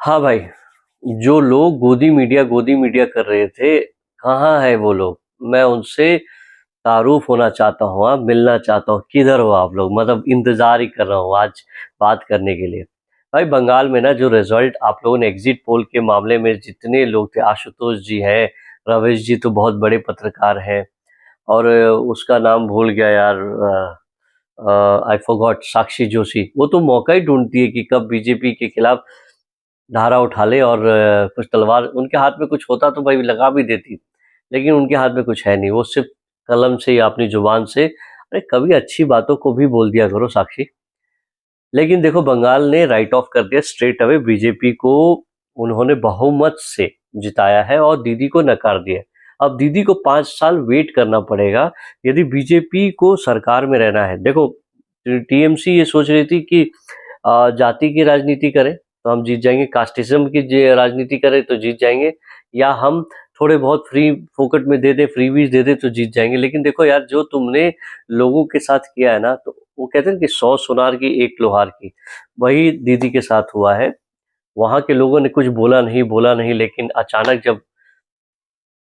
हाँ भाई, जो लोग गोदी मीडिया कर रहे थे, कहाँ है वो लोग? मैं उनसे तारुफ होना चाहता हूँ, मिलना चाहता हूँ। किधर हो आप लोग? मतलब इंतजार ही कर रहा हूँ आज बात करने के लिए। भाई, बंगाल में ना जो रिजल्ट आप लोगों ने एग्जिट पोल के मामले में जितने लोग थे, आशुतोष जी हैं, रवेश जी तो बहुत बड़े पत्रकार हैं, और उसका नाम भूल गया यार, आई फॉरगॉट, साक्षी जोशी। वो तो मौका ही ढूंढती है कि कब बीजेपी के खिलाफ धारा उठा ले, और कुछ तलवार उनके हाथ में कुछ होता तो भाई लगा भी देती, लेकिन उनके हाथ में कुछ है नहीं। वो सिर्फ कलम से या अपनी जुबान से, अरे कभी अच्छी बातों को भी बोल दिया करो साक्षी। लेकिन देखो, बंगाल ने राइट ऑफ कर दिया स्ट्रेट अवे बीजेपी को। उन्होंने बहुमत से जिताया है और दीदी को नकार दिया। अब दीदी को 5 साल वेट करना पड़ेगा यदि बीजेपी को सरकार में रहना है। देखो, टीएमसी ये सोच रही थी कि जाति की राजनीति करें तो हम जीत जाएंगे, कास्टिज्म की राजनीति करें तो जीत जाएंगे, या हम थोड़े बहुत फ्री फोकट में दे दे, फ्रीबीज दे दे तो जीत जाएंगे। लेकिन देखो यार, जो तुमने लोगों के साथ किया है ना, तो वो कहते हैं कि 100 सुनार की एक लोहार की, वही दीदी के साथ हुआ है। वहां के लोगों ने कुछ बोला नहीं, लेकिन अचानक जब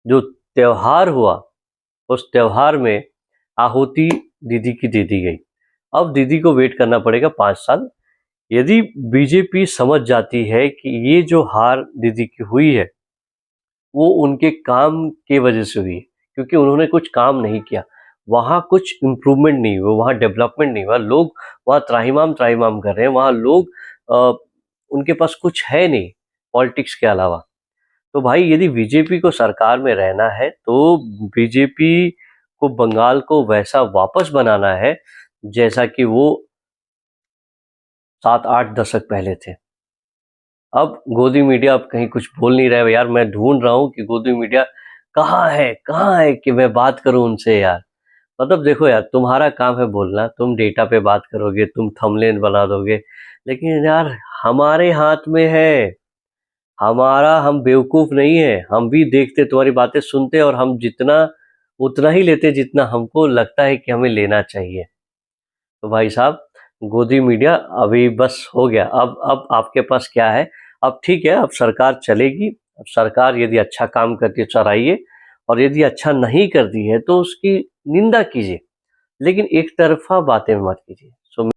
जो त्योहार हुआ, उस त्योहार में आहुति दीदी की दे दी गई। अब दीदी को वेट करना पड़ेगा 5 साल। यदि बीजेपी समझ जाती है कि ये जो हार दीदी की हुई है वो उनके काम के वजह से हुई है, क्योंकि उन्होंने कुछ काम नहीं किया, वहाँ कुछ इम्प्रूवमेंट नहीं हुआ, वहाँ डेवलपमेंट नहीं हुआ, लोग वहाँ त्राहिमाम त्राहिमाम कर रहे हैं, वहाँ लोग उनके पास कुछ है नहीं पॉलिटिक्स के अलावा। तो भाई, यदि बीजेपी को सरकार में रहना है तो बीजेपी को बंगाल को वैसा वापस बनाना है जैसा कि वो 7-8 दशक पहले थे। अब गोदी मीडिया अब कहीं कुछ बोल नहीं रहा है यार। मैं ढूंढ रहा हूँ कि गोदी मीडिया कहाँ है कि मैं बात करूँ उनसे यार। मतलब देखो यार, तुम्हारा काम है बोलना, तुम डेटा पे बात करोगे, तुम थंबनेल बना दोगे, लेकिन यार हमारे हाथ में है। हम बेवकूफ नहीं है, हम भी देखते, तुम्हारी बातें सुनते, और हम जितना उतना ही लेते जितना हमको लगता है कि हमें लेना चाहिए। तो भाई साहब, गोदी मीडिया अभी बस हो गया। अब आपके पास क्या है? अब ठीक है, अब सरकार चलेगी। अब सरकार यदि अच्छा काम करती है सराहिए, और यदि अच्छा नहीं करती है तो उसकी निंदा कीजिए, लेकिन एक तरफा बातें मत कीजिए।